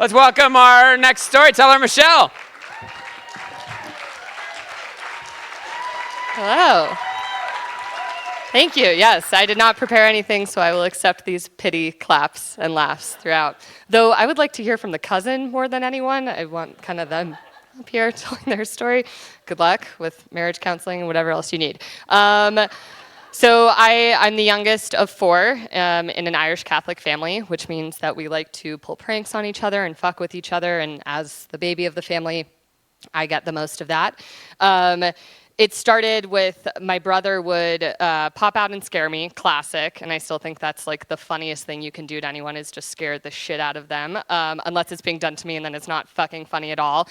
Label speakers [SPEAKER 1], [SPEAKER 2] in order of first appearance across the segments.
[SPEAKER 1] Let's welcome our next storyteller, Michelle.
[SPEAKER 2] Hello. Thank you. Yes, I did not prepare anything, so I will accept these pity claps and laughs throughout. Though I would like to hear from the cousin more than anyone. I want kind of them up here telling their story. Good luck with marriage counseling and whatever else you need. So I'm the youngest of four in an Irish Catholic family, which means that we like to pull pranks on each other and fuck with each other. And as the baby of the family, I get the most of that. It started with my brother would pop out and scare me, classic, and I still think that's like the funniest thing you can do to anyone is just scare the shit out of them, unless it's being done to me and then it's not fucking funny at all.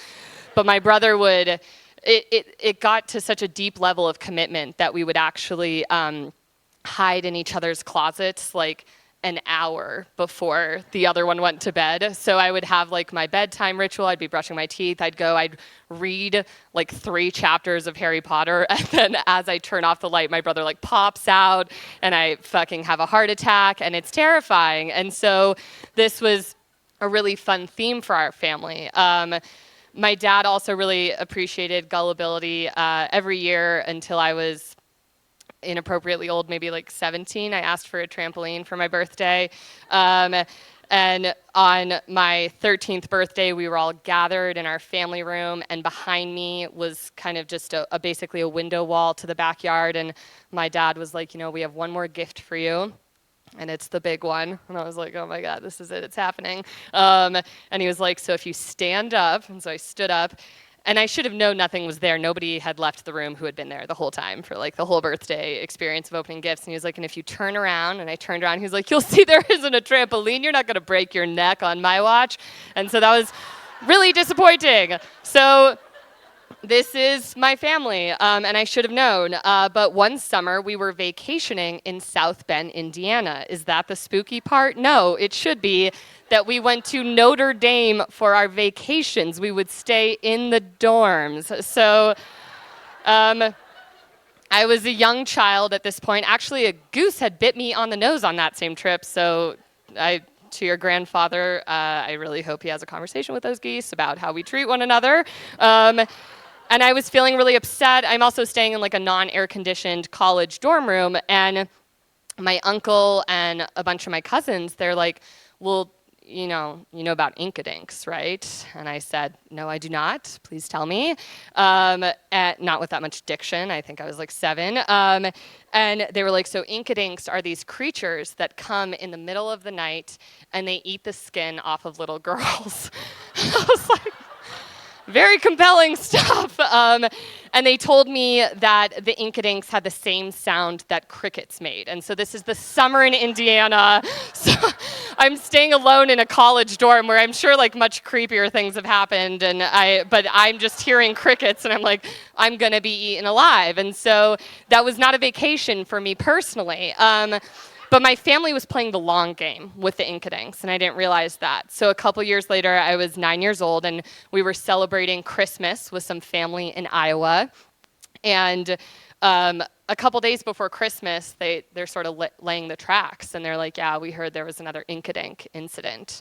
[SPEAKER 2] But my brother would, it got to such a deep level of commitment that we would actually hide in each other's closets, like an hour before the other one went to bed. So I would have like my bedtime ritual. I'd be brushing my teeth. I'd read like 3 chapters of Harry Potter. And then as I turn off the light, my brother like pops out and I fucking have a heart attack and it's terrifying. And so this was a really fun theme for our family. My dad also really appreciated gullibility. Every year until I was inappropriately old, maybe like 17, I asked for a trampoline for my birthday. And on my 13th birthday, we were all gathered in our family room, and behind me was kind of just basically a window wall to the backyard. And my dad was like, we have one more gift for you. And it's the big one. And I was like, oh my God, this is it, it's happening. And he was like, so if you stand up, and so I stood up, and I should have known nothing was there. Nobody had left the room who had been there the whole time for like the whole birthday experience of opening gifts. And he was like, and if you turn around, and I turned around, he was like, you'll see there isn't a trampoline. You're not gonna break your neck on my watch. And so that was really disappointing. So this is my family, and I should have known. But one summer, we were vacationing in South Bend, Indiana. Is that the spooky part? No, it should be that we went to Notre Dame for our vacations. We would stay in the dorms. So I was a young child at this point. Actually, a goose had bit me on the nose on that same trip, so to your grandfather, I really hope he has a conversation with those geese about how we treat one another. And I was feeling really upset. I'm also staying in like a non-air-conditioned college dorm room, and my uncle and a bunch of my cousins, they're like, well, you know about Inkadinks, right? And I said, no, I do not. Please tell me. Not with that much diction. I think I was like 7. And they were like, so Inkadinks are these creatures that come in the middle of the night, and they eat the skin off of little girls. I was like, very compelling stuff. And they told me that the Inkadinks had the same sound that crickets made. And so this is the summer in Indiana. So I'm staying alone in a college dorm where I'm sure like much creepier things have happened. But I'm just hearing crickets and I'm like, I'm gonna be eaten alive. And so that was not a vacation for me personally. But my family was playing the long game with the Inkadinks, and I didn't realize that. So a couple years later, I was 9 years old, and we were celebrating Christmas with some family in Iowa. And a couple days before Christmas, they're sort of laying the tracks, and they're like, yeah, we heard there was another Inkadink incident,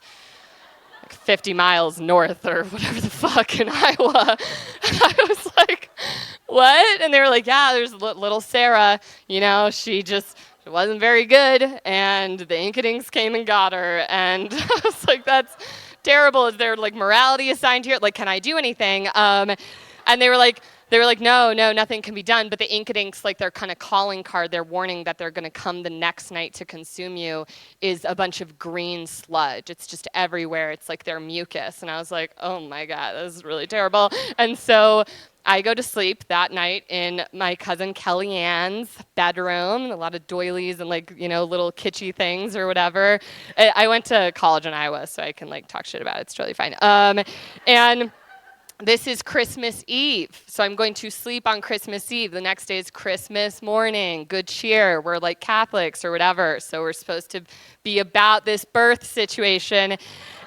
[SPEAKER 2] like 50 miles north or whatever the fuck in Iowa. And I was like, what? And they were like, yeah, there's little Sarah, she wasn't very good, and the Inkadinks came and got her. And I was like, that's terrible. Is there like morality assigned here? Like, can I do anything? And they were like, no, nothing can be done. But the Inkadinks, like their kind of calling card, their warning that they're going to come the next night to consume you is a bunch of green sludge. It's just everywhere. It's like their mucus. And I was like, oh my God, this is really terrible. And so I go to sleep that night in my cousin Kellyanne's bedroom, a lot of doilies and little kitschy things or whatever. I went to college in Iowa, so I can talk shit about it. It's totally fine. And this is Christmas Eve, so I'm going to sleep on Christmas Eve. The next day is Christmas morning, good cheer. We're like Catholics or whatever, so we're supposed to be about this birth situation.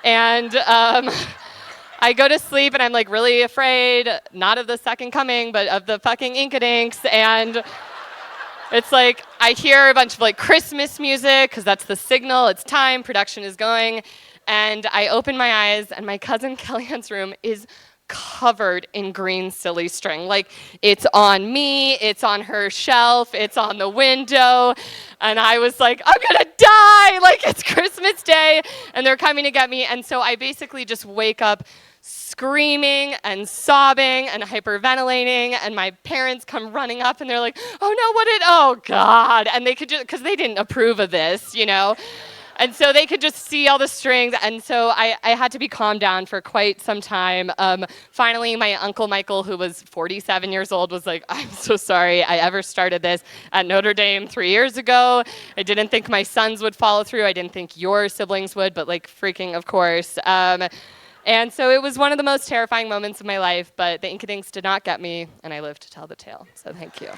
[SPEAKER 2] And I go to sleep and I'm like really afraid, not of the second coming, but of the fucking Inkadinks. And it's like I hear a bunch of Christmas music because that's the signal. It's time. Production is going. And I open my eyes, and my cousin Kellyanne's room is covered in green silly string. Like, it's on me, it's on her shelf, it's on the window. And I was like, I'm gonna die! Like, it's Christmas Day, and they're coming to get me. And so I basically just wake up screaming and sobbing and hyperventilating, and my parents come running up and they're like, oh God. And they could just, because they didn't approve of this, you know? And so they could just see all the strings. And so I had to be calmed down for quite some time. Finally, my Uncle Michael, who was 47 years old, was like, I'm so sorry I ever started this at Notre Dame 3 years ago. I didn't think my sons would follow through. I didn't think your siblings would, but like freaking of course. And so it was one of the most terrifying moments of my life, but the Inca Dinks did not get me, and I lived to tell the tale. So thank you.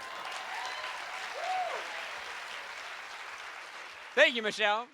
[SPEAKER 1] Thank you, Michelle.